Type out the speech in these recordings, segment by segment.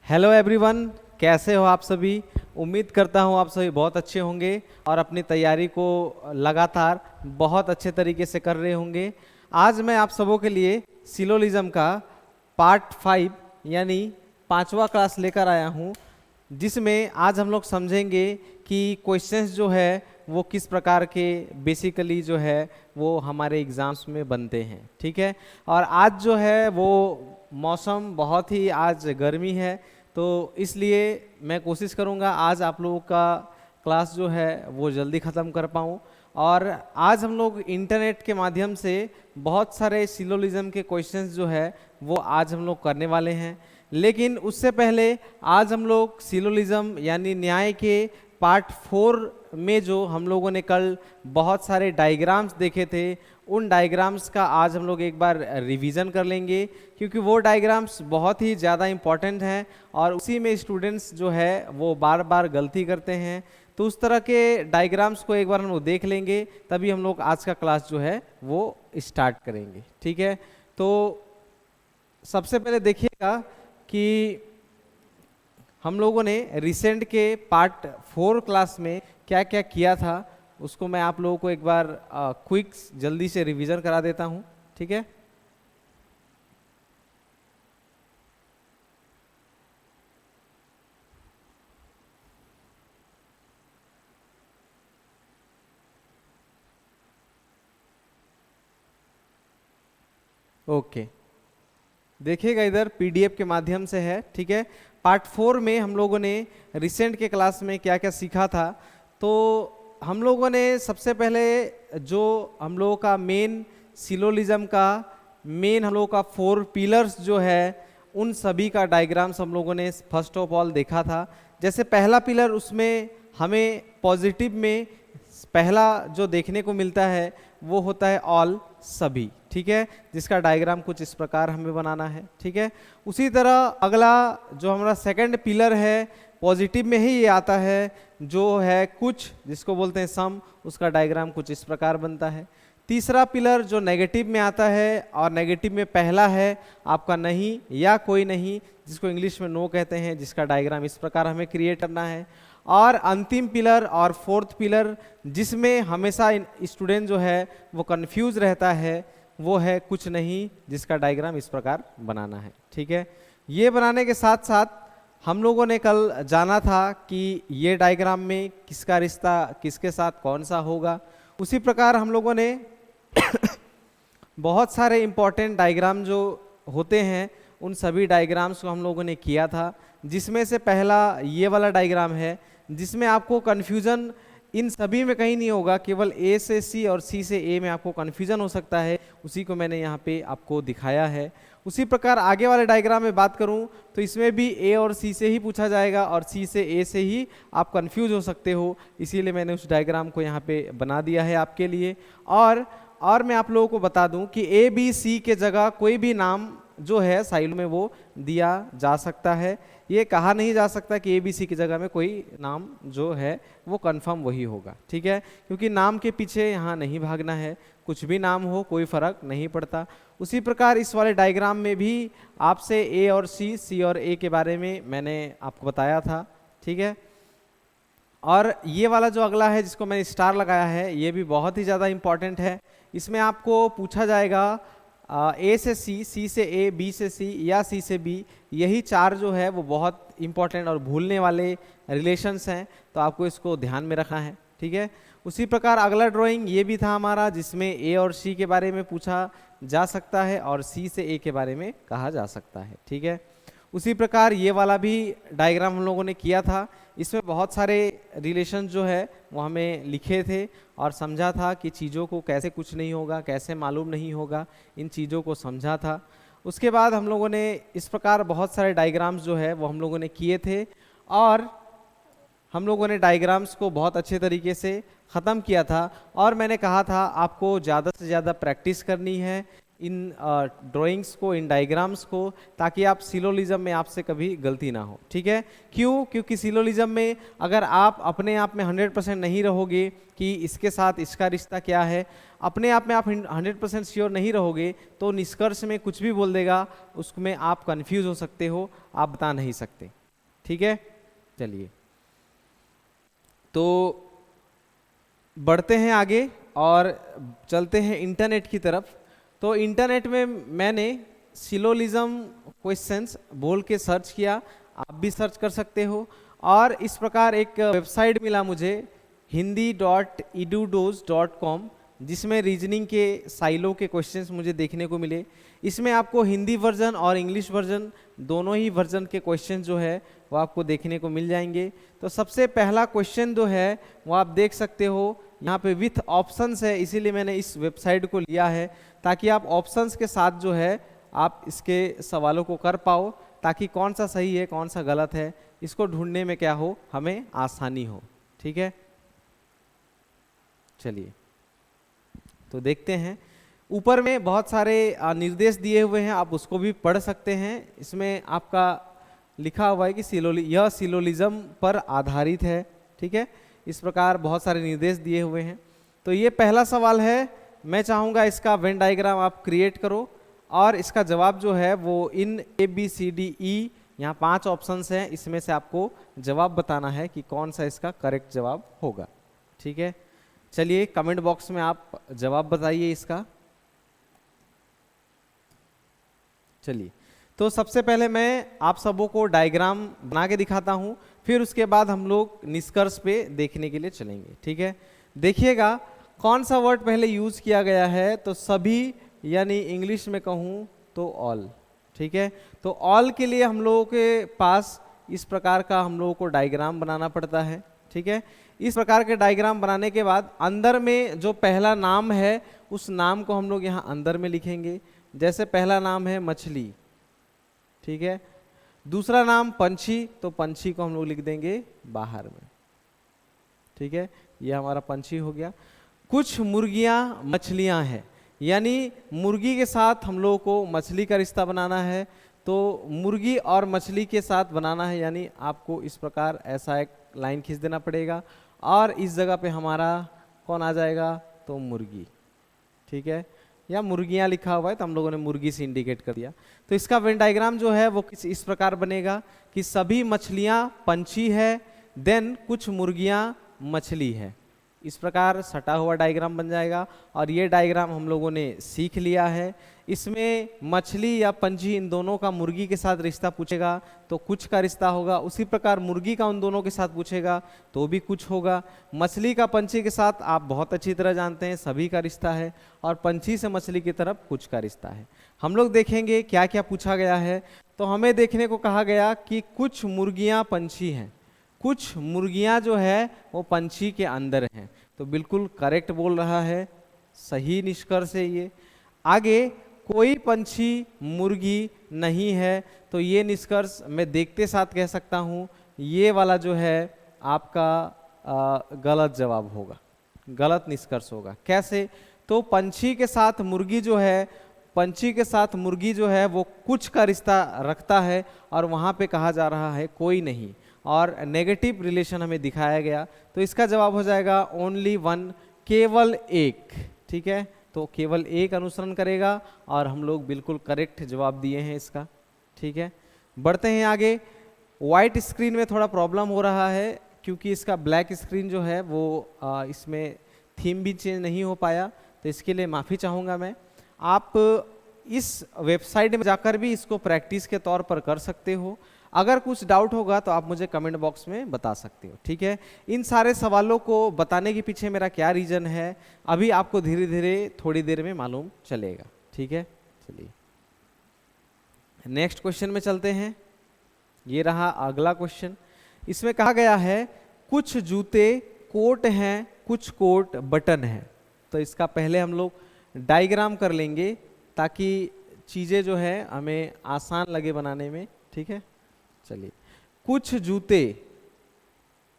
Hello everyone, कैसे हो आप सभी। उम्मीद करता हूँ आप सभी बहुत अच्छे होंगे और अपनी तैयारी को लगातार बहुत अच्छे तरीके से कर रहे होंगे। आज मैं आप सबों के लिए सिलोलिज्म का पार्ट 5 यानी 5वां क्लास लेकर आया हूँ, जिसमें आज हम लोग समझेंगे कि क्वेश्चंस जो है वो किस प्रकार के बेसिकली जो है वो हमारे एग्ज़ाम्स में बनते हैं। ठीक है। और आज जो है वो मौसम बहुत ही आज गर्मी है, तो इसलिए मैं कोशिश करूँगा आज आप लोगों का क्लास जो है वो जल्दी ख़त्म कर पाऊँ। और आज हम लोग इंटरनेट के माध्यम से बहुत सारे सिलोलिज्म के क्वेश्चंस जो है वो आज हम लोग करने वाले हैं। लेकिन उससे पहले आज हम लोग सिलोलिज्म यानी न्याय के पार्ट 4 में जो हम लोगों ने कल बहुत सारे डायग्राम्स देखे थे, उन डायग्राम्स का आज हम लोग एक बार रिवीजन कर लेंगे, क्योंकि वो डायग्राम्स बहुत ही ज़्यादा इम्पॉर्टेंट हैं और उसी में स्टूडेंट्स जो है वो बार बार गलती करते हैं। तो उस तरह के डायग्राम्स को एक बार हम लोग देख लेंगे, तभी हम लोग आज का क्लास जो है वो स्टार्ट करेंगे। ठीक है। तो सबसे पहले देखिएगा कि हम लोगों ने रिसेंट के पार्ट 4 क्लास में क्या क्या किया था, उसको मैं आप लोगों को एक बार क्विक जल्दी से रिवीजन करा देता हूँ। ठीक है। ओके, देखिएगा इधर पीडीएफ के माध्यम से है। ठीक है। पार्ट 4 में हम लोगों ने रिसेंट के क्लास में क्या क्या सीखा था, तो हम लोगों ने सबसे पहले जो हम लोगों का मेन सिलोलिज्म का मेन हम लोगों का 4 पिलर्स जो है उन सभी का डायग्राम्स हम लोगों ने फर्स्ट ऑफ ऑल देखा था। जैसे पहला पिलर, उसमें हमें पॉजिटिव में पहला जो देखने को मिलता है वो होता है ऑल, सभी। ठीक है, जिसका डायग्राम कुछ इस प्रकार हमें बनाना है। ठीक है। उसी तरह अगला जो हमारा सेकंड पिलर है, पॉजिटिव में ही ये आता है, जो है कुछ, जिसको बोलते हैं सम, उसका डायग्राम कुछ इस प्रकार बनता है। तीसरा पिलर जो नेगेटिव में आता है, और नेगेटिव में पहला है आपका नहीं या कोई नहीं, जिसको इंग्लिश में नो कहते हैं, जिसका डायग्राम इस प्रकार हमें क्रिएट करना है। और अंतिम पिलर और फोर्थ पिलर, जिसमें हमेशा स्टूडेंट जो है वो कंफ्यूज रहता है, वो है कुछ नहीं, जिसका डायग्राम इस प्रकार बनाना है। ठीक है। ये बनाने के साथ साथ हम लोगों ने कल जाना था कि ये डायग्राम में किसका रिश्ता किसके साथ कौन सा होगा। उसी प्रकार हम लोगों ने बहुत सारे इम्पोर्टेंट डायग्राम जो होते हैं उन सभी डायग्राम्स को हम लोगों ने किया था, जिसमें से पहला ये वाला डायग्राम है, जिसमें आपको कन्फ्यूज़न इन सभी में कहीं नहीं होगा, केवल ए से सी और सी से ए में आपको कन्फ्यूज़न हो सकता है, उसी को मैंने यहाँ पे आपको दिखाया है। उसी प्रकार आगे वाले डायग्राम में बात करूँ तो इसमें भी ए और सी से ही पूछा जाएगा और सी से ए से ही आप कंफ्यूज हो सकते हो, इसीलिए मैंने उस डायग्राम को यहाँ पे बना दिया है आपके लिए। और मैं आप लोगों को बता दूं कि ए बी सी के जगह कोई भी नाम जो है साइड में वो दिया जा सकता है। ये कहा नहीं जा सकता कि ए बी सी की जगह में कोई नाम जो है वो कंफर्म वही होगा। ठीक है, क्योंकि नाम के पीछे यहाँ नहीं भागना है, कुछ भी नाम हो कोई फर्क नहीं पड़ता। उसी प्रकार इस वाले डायग्राम में भी आपसे ए और सी और ए के बारे में मैंने आपको बताया था। ठीक है। और ये वाला जो अगला है जिसको मैंने स्टार लगाया है, ये भी बहुत ही ज़्यादा इम्पॉर्टेंट है। इसमें आपको पूछा जाएगा ए से सी से ए, बी से सी या सी से बी, यही चार जो है वो बहुत इंपॉर्टेंट और भूलने वाले रिलेशंस हैं, तो आपको इसको ध्यान में रखना है। ठीक है। उसी प्रकार अगला ड्राइंग ये भी था हमारा, जिसमें ए और सी के बारे में पूछा जा सकता है और सी से ए के बारे में कहा जा सकता है। ठीक है। उसी प्रकार ये वाला भी डायग्राम हम लोगों ने किया था, इसमें बहुत सारे रिलेशन जो है वो हमें लिखे थे और समझा था कि चीज़ों को कैसे कुछ नहीं होगा, कैसे मालूम नहीं होगा, इन चीज़ों को समझा था। उसके बाद हम लोगों ने इस प्रकार बहुत सारे डायग्राम्स जो है वो हम लोगों ने किए थे और हम लोगों ने डायग्राम्स को बहुत अच्छे तरीके से ख़त्म किया था। और मैंने कहा था आपको ज़्यादा से ज़्यादा प्रैक्टिस करनी है, इन ड्राइंग्स को, इन डायग्राम्स को, ताकि आप सिलोलिज्म में आपसे कभी गलती ना हो। ठीक है, क्यों? क्योंकि सिलोलिज्म में अगर आप अपने आप में 100% नहीं रहोगे कि इसके साथ इसका रिश्ता क्या है, अपने आप में आप 100% श्योर नहीं रहोगे, तो निष्कर्ष में कुछ भी बोल देगा, उसमें आप कंफ्यूज हो सकते हो, आप बता नहीं सकते। ठीक है, चलिए तो बढ़ते हैं आगे और चलते हैं इंटरनेट की तरफ। तो इंटरनेट में मैंने सिलोलिज्म क्वेश्चंस बोल के सर्च किया, आप भी सर्च कर सकते हो। और इस प्रकार एक वेबसाइट मिला मुझे hindi.edudos.com, जिसमें रीजनिंग के साइलों के क्वेश्चंस मुझे देखने को मिले। इसमें आपको हिंदी वर्जन और इंग्लिश वर्जन दोनों ही वर्जन के क्वेश्चन जो है वो आपको देखने को मिल जाएंगे। तो सबसे पहला क्वेश्चन जो है वो आप देख सकते हो यहाँ पे विथ ऑप्शंस है, इसीलिए मैंने इस वेबसाइट को लिया है ताकि आप ऑप्शंस के साथ जो है आप इसके सवालों को कर पाओ, ताकि कौन सा सही है कौन सा गलत है इसको ढूंढने में क्या हो, हमें आसानी हो। ठीक है, चलिए तो देखते हैं। ऊपर में बहुत सारे निर्देश दिए हुए हैं, आप उसको भी पढ़ सकते हैं। इसमें आपका लिखा हुआ है कि यह सिलोलिज्म पर आधारित है। ठीक है, इस प्रकार बहुत सारे निर्देश दिए हुए हैं। तो ये पहला सवाल है, मैं चाहूँगा इसका वेन डायग्राम आप क्रिएट करो और इसका जवाब जो है वो इन ABCDE, यहाँ 5 ऑप्शंस हैं, इसमें से आपको जवाब बताना है कि कौन सा इसका करेक्ट जवाब होगा। ठीक है, चलिए कमेंट बॉक्स में आप जवाब बताइए इसका। चलिए तो सबसे पहले मैं आप सबों को डायग्राम बना के दिखाता हूँ, फिर उसके बाद हम लोग निष्कर्ष पे देखने के लिए चलेंगे। ठीक है, देखिएगा कौन सा वर्ड पहले यूज किया गया है, तो सभी, यानी इंग्लिश में कहूँ तो ऑल। ठीक है, तो ऑल के लिए हम लोगों के पास इस प्रकार का हम लोगों को डायग्राम बनाना पड़ता है। ठीक है, इस प्रकार के डायग्राम बनाने के बाद अंदर में जो पहला नाम है उस नाम को हम लोग यहाँ अंदर में लिखेंगे। जैसे पहला नाम है मछली, ठीक है, दूसरा नाम पंछी, तो पंछी को हम लोग लिख देंगे बाहर में। ठीक है, ये हमारा पंछी हो गया। कुछ मुर्गियां मछलियां हैं, यानी मुर्गी के साथ हम लोगों को मछली का रिश्ता बनाना है, तो मुर्गी और मछली के साथ बनाना है, यानी आपको इस प्रकार ऐसा एक लाइन खींच देना पड़ेगा और इस जगह पे हमारा कौन आ जाएगा, तो मुर्गी। ठीक है, या मुर्गियां लिखा हुआ है तो हम लोगों ने मुर्गी से इंडिकेट कर दिया। तो इसका वेन डायग्राम जो है वो इस प्रकार बनेगा कि सभी मछलियां पंछी है, देन कुछ मुर्गियां मछली है। इस प्रकार सटा हुआ डायग्राम बन जाएगा और ये डायग्राम हम लोगों ने सीख लिया है। इसमें मछली या पंछी इन दोनों का मुर्गी के साथ रिश्ता पूछेगा तो कुछ का रिश्ता होगा, उसी प्रकार मुर्गी का उन दोनों के साथ पूछेगा तो भी कुछ होगा। मछली का पंछी के साथ आप बहुत अच्छी तरह जानते हैं सभी का रिश्ता है, और पंछी से मछली की तरफ कुछ का रिश्ता है। हम लोग देखेंगे क्या क्या पूछा गया है। तो हमें देखने को कहा गया कि कुछ मुर्गियाँ पंछी हैं, कुछ मुर्गियां जो है वो पंछी के अंदर हैं, तो बिल्कुल करेक्ट बोल रहा है, सही निष्कर्ष है ये। आगे कोई पंछी मुर्गी नहीं है, तो ये निष्कर्ष मैं देखते साथ कह सकता हूँ ये वाला जो है आपका गलत जवाब होगा, गलत निष्कर्ष होगा। कैसे? तो पंछी के साथ मुर्गी जो है, पंछी के साथ मुर्गी जो है वो कुछ का रिश्ता रखता है और वहाँ पे कहा जा रहा है कोई नहीं, और नेगेटिव रिलेशन हमें दिखाया गया। तो इसका जवाब हो जाएगा ओनली वन, केवल एक। ठीक है, तो केवल एक अनुसरण करेगा और हम लोग बिल्कुल करेक्ट जवाब दिए हैं इसका। ठीक है, बढ़ते हैं आगे। वाइट स्क्रीन में थोड़ा प्रॉब्लम हो रहा है क्योंकि इसका ब्लैक स्क्रीन जो है वो इसमें थीम भी चेंज नहीं हो पाया, तो इसके लिए माफ़ी चाहूँगा मैं। आप इस वेबसाइट में जाकर भी इसको प्रैक्टिस के तौर पर कर सकते हो। अगर कुछ डाउट होगा तो आप मुझे कमेंट बॉक्स में बता सकते हो। ठीक है, इन सारे सवालों को बताने के पीछे मेरा क्या रीज़न है अभी आपको धीरे धीरे थोड़ी देर में मालूम चलेगा। ठीक है, चलिए नेक्स्ट क्वेश्चन में चलते हैं। ये रहा अगला क्वेश्चन। इसमें कहा गया है कुछ जूते कोट हैं, कुछ कोट बटन हैं। तो इसका पहले हम लोग डायग्राम कर लेंगे ताकि चीज़ें जो है हमें आसान लगे बनाने में। ठीक है, चलिए कुछ जूते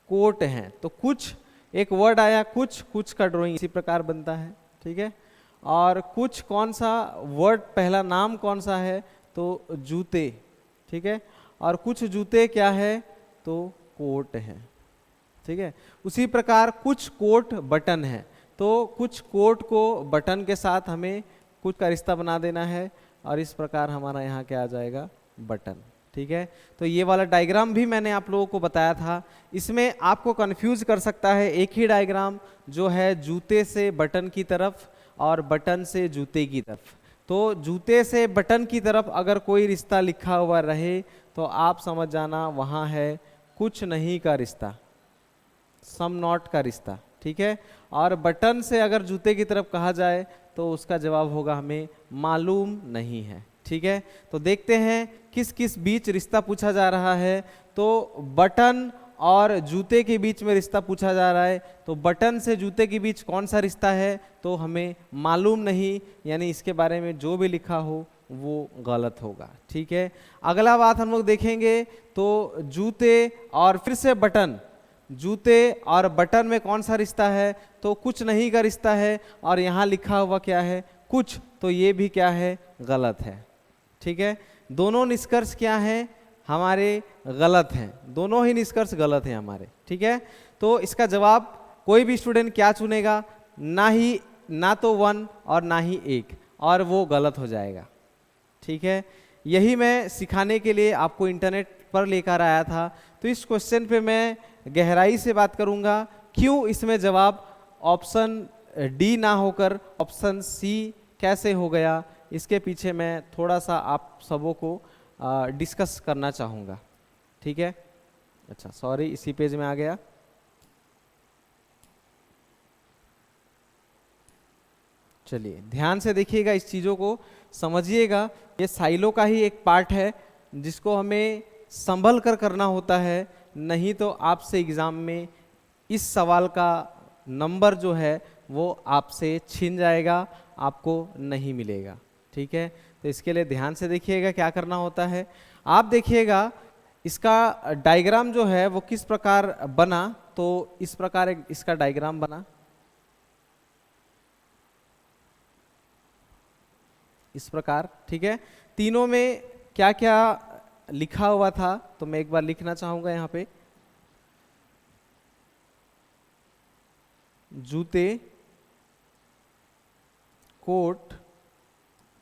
कोट हैं, तो कुछ एक वर्ड आया कुछ, कुछ का ड्राइंग इसी प्रकार बनता है। ठीक है, और कुछ कौन सा वर्ड, पहला नाम कौन सा है तो जूते, ठीक है, और कुछ जूते क्या है तो कोट है, ठीक है। उसी प्रकार कुछ कोट बटन है, तो कुछ कोट को बटन के साथ हमें कुछ का रिश्ता बना देना है और इस प्रकार हमारा यहाँ क्या आ जाएगा बटन, ठीक है। तो ये वाला डायग्राम भी मैंने आप लोगों को बताया था। इसमें आपको कंफ्यूज कर सकता है एक ही डायग्राम जो है जूते से बटन की तरफ और बटन से जूते की तरफ। तो जूते से बटन की तरफ अगर कोई रिश्ता लिखा हुआ रहे तो आप समझ जाना वहाँ है कुछ नहीं का रिश्ता, सम नॉट का रिश्ता, ठीक है। और बटन से अगर जूते की तरफ कहा जाए तो उसका जवाब होगा हमें मालूम नहीं है, ठीक है। तो देखते हैं किस किस बीच रिश्ता पूछा जा रहा है। तो बटन और जूते के बीच में रिश्ता पूछा जा रहा है, तो बटन से जूते के बीच कौन सा रिश्ता है तो हमें मालूम नहीं, यानी इसके बारे में जो भी लिखा हो वो गलत होगा, ठीक है। अगला बात हम लोग देखेंगे तो जूते और फिर से बटन, जूते और बटन में कौन सा रिश्ता है तो कुछ नहीं का रिश्ता है, और यहाँ लिखा हुआ क्या है कुछ, तो ये भी क्या है गलत है, ठीक है। दोनों निष्कर्ष क्या हैं हमारे गलत हैं, दोनों ही निष्कर्ष गलत हैं हमारे, ठीक है। तो इसका जवाब कोई भी स्टूडेंट क्या चुनेगा, ना तो 1 और ना ही 1, और वो गलत हो जाएगा, ठीक है। यही मैं सिखाने के लिए आपको इंटरनेट पर लेकर आया था। तो इस क्वेश्चन पे मैं गहराई से बात करूंगा क्यों इसमें जवाब ऑप्शन डी ना होकर ऑप्शन सी कैसे हो गया, इसके पीछे मैं थोड़ा सा आप सबों को डिस्कस करना चाहूँगा, ठीक है। अच्छा सॉरी, इसी पेज में आ गया। चलिए ध्यान से देखिएगा, इस चीज़ों को समझिएगा। ये साइलो का ही एक पार्ट है जिसको हमें संभल कर करना होता है, नहीं तो आपसे एग्ज़ाम में इस सवाल का नंबर जो है वो आपसे छिन जाएगा, आपको नहीं मिलेगा, ठीक है। तो इसके लिए ध्यान से देखिएगा क्या करना होता है। आप देखिएगा इसका डायग्राम जो है वो किस प्रकार बना, तो इस प्रकार इसका डायग्राम बना, इस प्रकार, ठीक है। तीनों में क्या क्या लिखा हुआ था तो मैं एक बार लिखना चाहूंगा यहाँ पे, जूते, कोट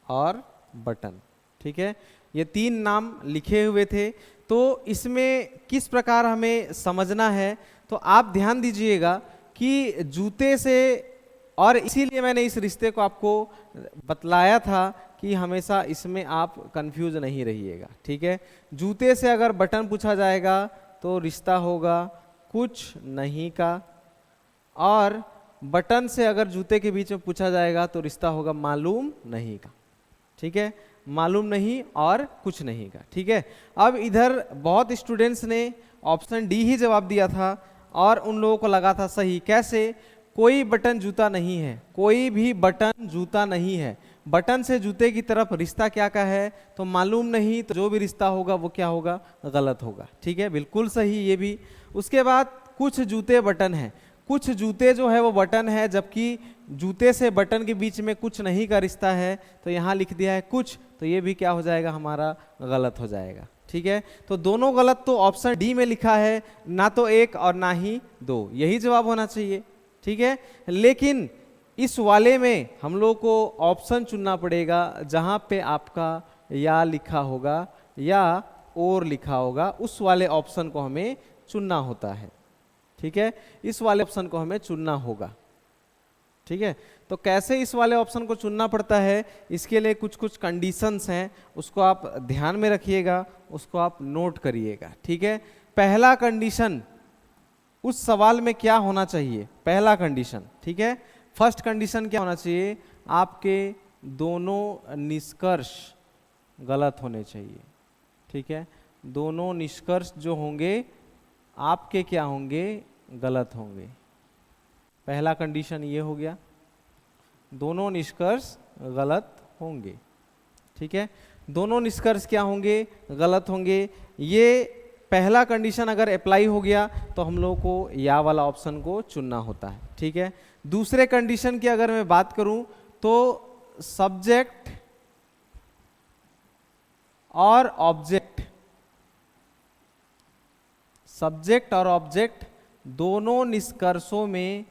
और बटन, ठीक है। ये 3 नाम लिखे हुए थे। तो इसमें किस प्रकार हमें समझना है, तो आप ध्यान दीजिएगा कि जूते से, और इसीलिए मैंने इस रिश्ते को आपको बतलाया था कि हमेशा इसमें आप कंफ्यूज नहीं रहिएगा, ठीक है। जूते से अगर बटन पूछा जाएगा तो रिश्ता होगा कुछ नहीं का, और बटन से अगर जूते के बीच में पूछा जाएगा तो रिश्ता होगा मालूम नहीं का, ठीक है। मालूम नहीं और कुछ नहीं का, ठीक है। अब इधर बहुत स्टूडेंट्स ने ऑप्शन डी ही जवाब दिया था और उन लोगों को लगा था सही। कैसे? कोई बटन जूता नहीं है, कोई भी बटन जूता नहीं है। बटन से जूते की तरफ रिश्ता क्या का है तो मालूम नहीं, तो जो भी रिश्ता होगा वो क्या होगा, गलत होगा, ठीक है। बिल्कुल सही ये भी। उसके बाद कुछ जूते बटन है, कुछ जूते जो है वो बटन है, जबकि जूते से बटन के बीच में कुछ नहीं का रिश्ता है, तो यहाँ लिख दिया है कुछ, तो ये भी क्या हो जाएगा, हमारा गलत हो जाएगा, ठीक है। तो दोनों गलत तो ऑप्शन डी में लिखा है, ना तो 1 और ना ही 2, यही जवाब होना चाहिए, ठीक है। लेकिन इस वाले में हम लोग को ऑप्शन चुनना पड़ेगा जहाँ पे आपका या लिखा होगा या और लिखा होगा, उस वाले ऑप्शन को हमें चुनना होता है, ठीक है। इस वाले ऑप्शन को हमें चुनना होगा, ठीक है। तो कैसे इस वाले ऑप्शन को चुनना पड़ता है, इसके लिए कुछ कुछ कंडीशंस हैं, उसको आप ध्यान में रखिएगा, उसको आप नोट करिएगा, ठीक है। पहला कंडीशन उस सवाल में क्या होना चाहिए, पहला कंडीशन, ठीक है। फर्स्ट कंडीशन क्या होना चाहिए, आपके दोनों निष्कर्ष गलत होने चाहिए, ठीक है। दोनों निष्कर्ष जो होंगे आपके क्या होंगे, गलत होंगे। पहला कंडीशन ये हो गया, दोनों निष्कर्ष गलत होंगे, ठीक है। दोनों निष्कर्ष क्या होंगे, गलत होंगे। ये पहला कंडीशन अगर अप्लाई हो गया तो हम लोग को या वाला ऑप्शन को चुनना होता है, ठीक है। दूसरे कंडीशन की अगर मैं बात करूं तो सब्जेक्ट और ऑब्जेक्ट, सब्जेक्ट और ऑब्जेक्ट दोनों निष्कर्षों में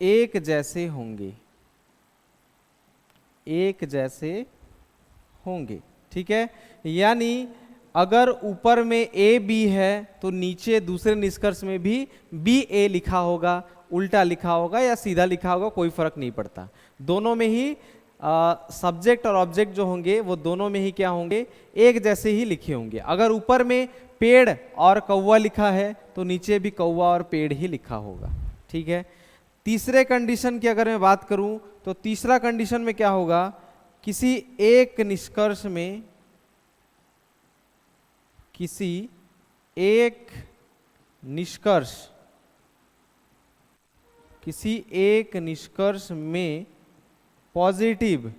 एक जैसे होंगे, ठीक है। यानी अगर ऊपर में ए बी है तो नीचे दूसरे निष्कर्ष में भी बी ए लिखा होगा, उल्टा लिखा होगा या सीधा लिखा होगा, कोई फर्क नहीं पड़ता। दोनों में ही सब्जेक्ट और ऑब्जेक्ट जो होंगे वो दोनों में ही क्या होंगे, एक जैसे ही लिखे होंगे। अगर ऊपर में पेड़ और कौवा लिखा है तो नीचे भी कौवा और पेड़ ही लिखा होगा, ठीक है। तीसरे कंडीशन की अगर मैं बात करूं तो तीसरा कंडीशन में क्या होगा, किसी एक निष्कर्ष में पॉजिटिव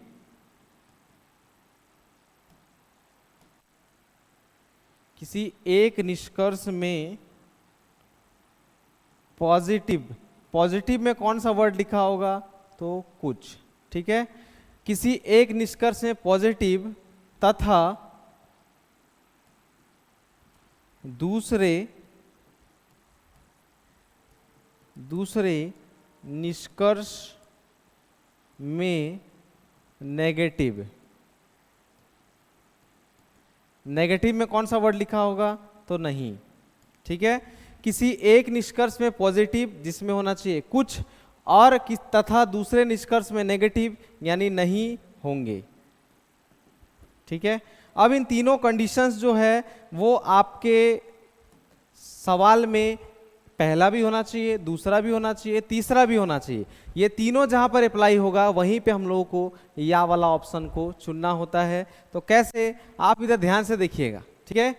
पॉजिटिव में कौन सा वर्ड लिखा होगा, तो कुछ, ठीक है। किसी एक निष्कर्ष में पॉजिटिव तथा दूसरे निष्कर्ष में नेगेटिव में कौन सा वर्ड लिखा होगा, तो नहीं, ठीक है। किसी एक निष्कर्ष में पॉजिटिव जिसमें होना चाहिए कुछ, और तथा दूसरे निष्कर्ष में नेगेटिव यानी नहीं होंगे, ठीक है। अब इन तीनों कंडीशंस जो है वो आपके सवाल में पहला भी होना चाहिए, दूसरा भी होना चाहिए, तीसरा भी होना चाहिए। ये तीनों जहां पर अप्लाई होगा वहीं पे हम लोगों को या वाला ऑप्शन को चुनना होता है। तो कैसे, आप इधर ध्यान से देखिएगा, ठीक है।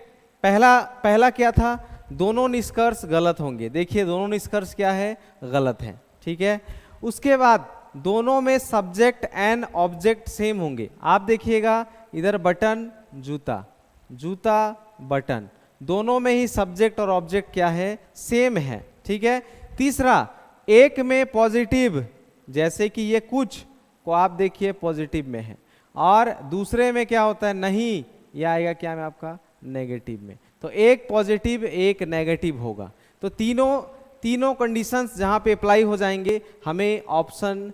पहला क्या था, दोनों निष्कर्ष गलत होंगे। देखिए दोनों निष्कर्ष क्या है, गलत है, ठीक है। उसके बाद दोनों में सब्जेक्ट एंड ऑब्जेक्ट सेम होंगे। आप देखिएगा इधर बटन जूता, जूता बटन, दोनों में ही सब्जेक्ट और ऑब्जेक्ट क्या है, सेम है, ठीक है। तीसरा, एक में पॉजिटिव जैसे कि ये कुछ को आप देखिए पॉजिटिव में है, और दूसरे में क्या होता है, नहीं, यह आएगा क्या में आपका नेगेटिव में। तो एक पॉजिटिव एक नेगेटिव होगा। तो तीनों कंडीशंस जहां पे अप्लाई हो जाएंगे हमें ऑप्शन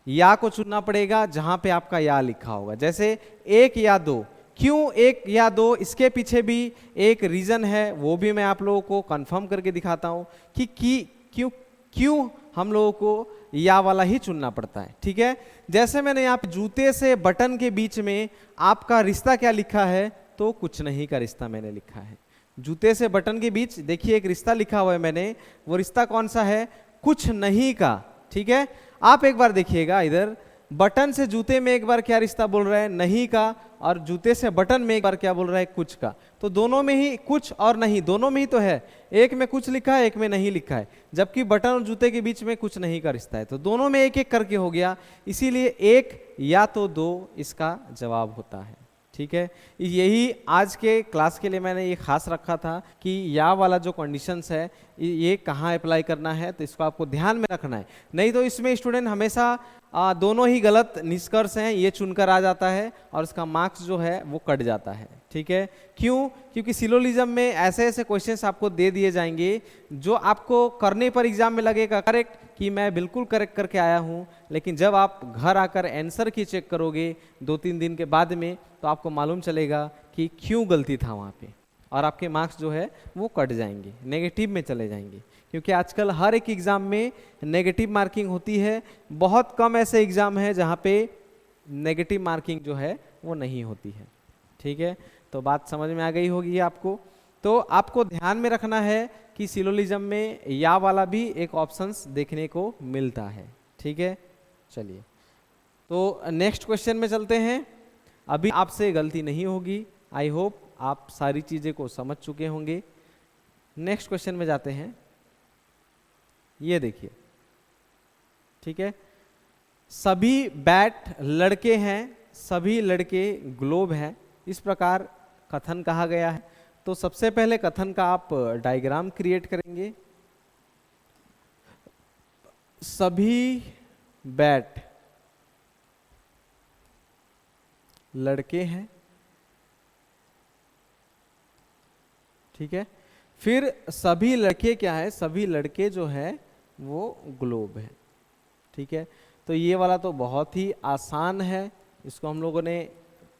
या को चुनना पड़ेगा जहां पे आपका या लिखा होगा। जैसे एक या दो, क्यों एक या दो, इसके पीछे भी एक रीजन है, वो भी मैं आप लोगों को कंफर्म करके दिखाता हूं कि क्यों हम लोगों को या वाला ही चुनना पड़ता है, ठीक है। जैसे मैंने यहाँ पे जूते से बटन के बीच में आपका रिश्ता क्या लिखा है, तो कुछ नहीं का रिश्ता मैंने लिखा है। जूते से बटन के बीच देखिए एक रिश्ता लिखा हुआ है मैंने, वो रिश्ता कौन सा है, कुछ नहीं का, ठीक है। आप एक बार देखिएगा इधर, बटन से जूते में एक बार क्या रिश्ता बोल रहा है, नहीं का, और जूते से बटन में एक बार क्या बोल रहा है, कुछ का। तो दोनों में ही कुछ और नहीं, दोनों में ही तो है, एक में कुछ लिखा है एक में नहीं लिखा है, जबकि बटन और जूते के बीच में कुछ नहीं का रिश्ता है। तो दोनों में एक एक करके हो गया, इसीलिए एक या तो दो इसका जवाब होता है, ठीक है। यही आज के क्लास के लिए मैंने ये खास रखा था कि या वाला जो कंडीशंस है ये कहाँ अप्लाई करना है, तो इसको आपको ध्यान में रखना है। नहीं तो इसमें स्टूडेंट हमेशा दोनों ही गलत निष्कर्ष हैं ये चुनकर आ जाता है और उसका मार्क्स जो है वो कट जाता है, ठीक है। क्यों, क्योंकि सिलोजिज्म में ऐसे ऐसे क्वेश्चंस आपको दे दिए जाएंगे जो आपको करने पर एग्जाम में लगेगा करेक्ट कि मैं बिल्कुल करेक्ट करके आया हूँ, लेकिन जब आप घर आकर आंसर की चेक करोगे 2-3 दिन के बाद में, तो आपको मालूम चलेगा कि क्यों गलती था वहाँ पे, और आपके मार्क्स जो है वो कट जाएंगे, नेगेटिव में चले जाएंगे। क्योंकि आजकल हर एक एग्ज़ाम में नेगेटिव मार्किंग होती है, बहुत कम ऐसे एग्ज़ाम है जहाँ पे नेगेटिव मार्किंग जो है वो नहीं होती है, ठीक है। तो बात समझ में आ गई होगी आपको। तो आपको ध्यान में रखना है कि सिलोजिज्म में या वाला भी एक ऑप्शंस देखने को मिलता है, ठीक है। चलिए तो नेक्स्ट क्वेश्चन में चलते हैं। अभी आपसे गलती नहीं होगी, आई होप आप सारी चीज़ें को समझ चुके होंगे। नेक्स्ट क्वेश्चन में जाते हैं। ये देखिए, ठीक है, सभी बैट लड़के हैं, सभी लड़के ग्लोब हैं, इस प्रकार कथन कहा गया है। तो सबसे पहले कथन का आप डायग्राम क्रिएट करेंगे। सभी बैट लड़के हैं, ठीक है। फिर सभी लड़के क्या है, सभी लड़के जो है वो ग्लोब है, ठीक है। तो ये वाला तो बहुत ही आसान है, इसको हम लोगों ने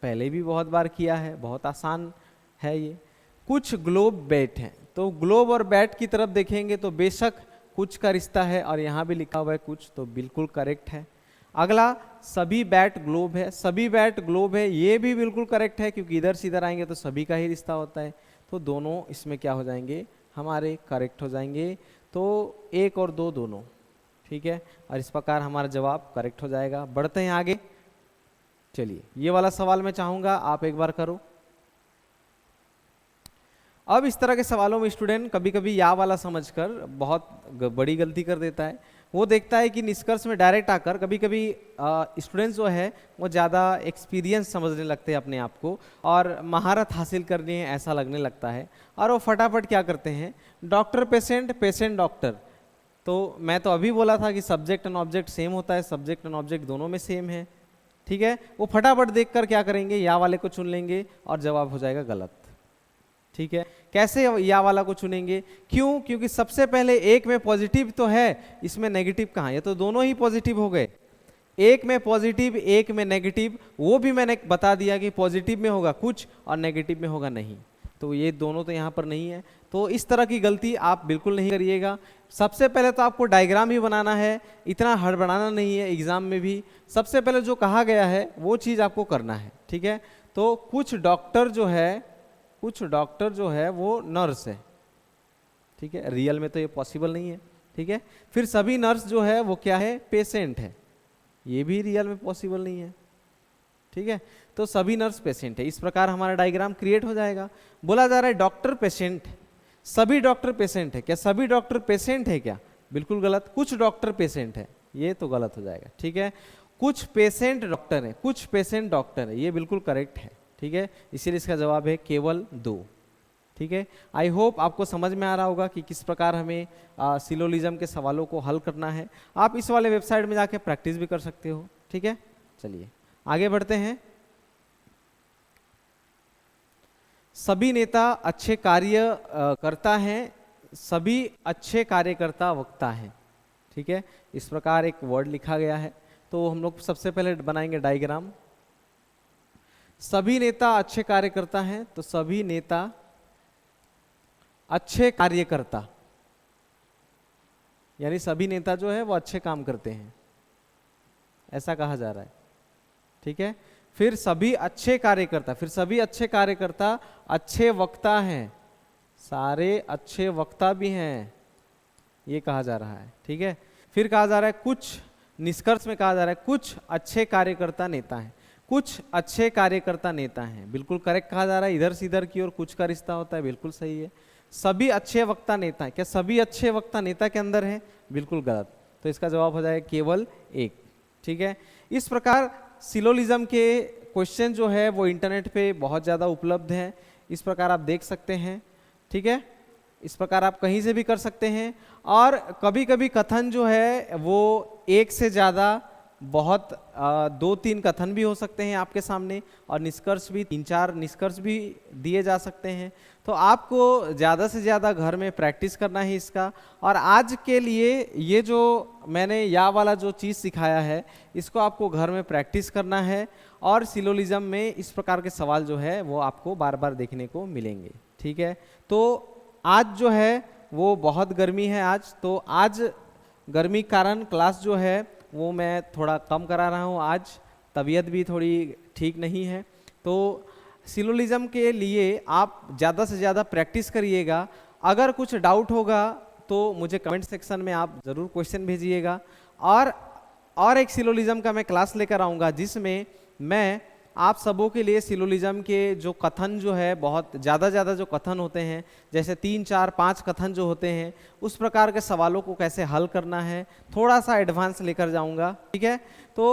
पहले भी बहुत बार किया है, बहुत आसान है ये। कुछ ग्लोब बैट हैं, तो ग्लोब और बैट की तरफ देखेंगे तो बेशक कुछ का रिश्ता है और यहाँ भी लिखा हुआ है कुछ, तो बिल्कुल करेक्ट है। अगला सभी बैट ग्लोब है, सभी बैट ग्लोब है, ये भी बिल्कुल करेक्ट है, क्योंकि इधर से इधर आएंगे तो सभी का ही रिश्ता होता है, तो दोनों इसमें क्या हो जाएंगे, हमारे करेक्ट हो जाएंगे। तो 1 और 2 दोनों, ठीक है, और इस प्रकार हमारा जवाब करेक्ट हो जाएगा। बढ़ते हैं आगे। चलिए ये वाला सवाल मैं चाहूंगा आप एक बार करो। अब इस तरह के सवालों में स्टूडेंट कभी कभी या वाला समझकर बहुत बड़ी गलती कर देता है। वो देखता है कि निष्कर्ष में डायरेक्ट आकर कभी कभी स्टूडेंट्स जो है वो ज़्यादा एक्सपीरियंस समझने लगते हैं अपने आप को और महारत हासिल करनी है ऐसा लगने लगता है, और वो फटाफट क्या करते हैं, डॉक्टर पेशेंट, पेशेंट डॉक्टर। तो मैं तो अभी बोला था कि सब्जेक्ट एंड ऑब्जेक्ट सेम होता है, सब्जेक्ट एंड ऑब्जेक्ट दोनों में सेम है, ठीक है। वो फटाफट देखकर क्या करेंगे, या वाले को चुन लेंगे और जवाब हो जाएगा गलत, ठीक है। कैसे या वाला को चुनेंगे, क्यों, क्योंकि सबसे पहले एक में पॉजिटिव तो है, इसमें नेगेटिव कहाँ, ये तो दोनों ही पॉजिटिव हो गए। एक में पॉजिटिव, एक में नेगेटिव, वो भी मैंने बता दिया कि पॉजिटिव में होगा कुछ और नेगेटिव में होगा नहीं, तो ये दोनों तो यहाँ पर नहीं है। तो इस तरह की गलती आप बिल्कुल नहीं करिएगा। सबसे पहले तो आपको डायग्राम ही बनाना है, इतना हड़बड़ाना नहीं है एग्जाम में भी। सबसे पहले जो कहा गया है वो चीज़ आपको करना है, ठीक है। तो कुछ डॉक्टर जो है वो नर्स है, ठीक है, रियल में तो ये पॉसिबल नहीं है, ठीक है। फिर सभी नर्स जो है वो क्या है, पेशेंट है, ये भी रियल में पॉसिबल नहीं है, ठीक है। तो सभी नर्स पेशेंट है, इस प्रकार हमारा डायग्राम क्रिएट हो जाएगा। बोला जा रहा है डॉक्टर पेशेंट, सभी डॉक्टर पेशेंट है, क्या सभी डॉक्टर पेशेंट है क्या, बिल्कुल गलत। कुछ डॉक्टर पेशेंट है, ये तो गलत हो जाएगा, ठीक है। कुछ पेशेंट डॉक्टर है, कुछ पेशेंट डॉक्टर है, ये बिल्कुल करेक्ट है, ठीक है। इसीलिए इसका जवाब है केवल 2, ठीक है। आई होप आपको समझ में आ रहा होगा कि किस प्रकार हमें सिलोलिज्म के सवालों को हल करना है। आप इस वाले वेबसाइट में जाके प्रैक्टिस भी कर सकते हो, ठीक है। चलिए आगे बढ़ते हैं। सभी नेता अच्छे कार्य करता है, सभी अच्छे कार्यकर्ता वक्ता हैं, ठीक है। इस प्रकार एक वर्ड लिखा गया है, तो हम लोग सबसे पहले बनाएंगे डायग्राम। सभी नेता अच्छे कार्य करता है, तो सभी नेता अच्छे कार्यकर्ता, यानी सभी नेता जो है वो अच्छे काम करते हैं, ऐसा कहा जा रहा है, ठीक है। फिर सभी अच्छे कार्यकर्ता, फिर सभी अच्छे कार्यकर्ता अच्छे वक्ता हैं, सारे अच्छे वक्ता भी हैं, ये कहा जा रहा है, ठीक है। फिर कहा जा रहा है कुछ, निष्कर्ष में कहा जा रहा है कुछ अच्छे कार्यकर्ता नेता हैं, कुछ अच्छे कार्यकर्ता नेता हैं, बिल्कुल करेक्ट कहा जा रहा है। इधर से इधर की ओर कुछ का रिश्ता होता है, बिल्कुल सही है। सभी अच्छे वक्ता नेता हैं, क्या सभी अच्छे वक्ता नेता के अंदर है, बिल्कुल गलत, तो इसका जवाब हो जाएगा केवल 1, ठीक है। इस प्रकार सिलोलिज्म के क्वेश्चन जो है वो इंटरनेट पे बहुत ज़्यादा उपलब्ध हैं, इस प्रकार आप देख सकते हैं, ठीक है। इस प्रकार आप कहीं से भी कर सकते हैं, और कभी कभी कथन जो है वो एक से ज़्यादा, बहुत 2-3 कथन भी हो सकते हैं आपके सामने, और निष्कर्ष भी 3-4 निष्कर्ष भी दिए जा सकते हैं। तो आपको ज़्यादा से ज़्यादा घर में प्रैक्टिस करना है इसका। और आज के लिए ये जो मैंने या वाला जो चीज़ सिखाया है इसको आपको घर में प्रैक्टिस करना है, और सिलोलिज्म में इस प्रकार के सवाल जो है वो आपको बार बार देखने को मिलेंगे, ठीक है। तो आज जो है वो बहुत गर्मी है आज, तो आज गर्मी के कारण क्लास जो है वो मैं थोड़ा कम करा रहा हूँ, आज तबीयत भी थोड़ी ठीक नहीं है। तो सिलोलिज्म के लिए आप ज़्यादा से ज़्यादा प्रैक्टिस करिएगा। अगर कुछ डाउट होगा तो मुझे कमेंट सेक्शन में आप ज़रूर क्वेश्चन भेजिएगा, और एक सिलोलिज्म का मैं क्लास लेकर आऊँगा जिसमें मैं आप सबों के लिए सिलोलिज्म के जो कथन जो है, बहुत ज़्यादा जो कथन होते हैं, जैसे 3, 4, 5 कथन जो होते हैं, उस प्रकार के सवालों को कैसे हल करना है थोड़ा सा एडवांस लेकर जाऊंगा, ठीक है। तो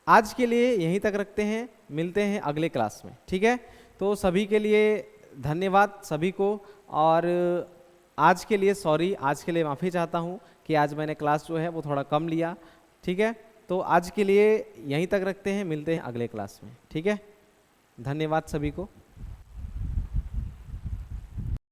आज के लिए यहीं तक रखते हैं, मिलते हैं अगले क्लास में, ठीक है। तो सभी के लिए धन्यवाद सभी को। और आज के लिए सॉरी, आज के लिए माफ़ी चाहता हूँ कि आज मैंने क्लास जो है वो थोड़ा कम लिया। ठीक है, तो आज के लिए यहीं तक रखते हैं, मिलते हैं अगले क्लास में। ठीक है, धन्यवाद सभी को।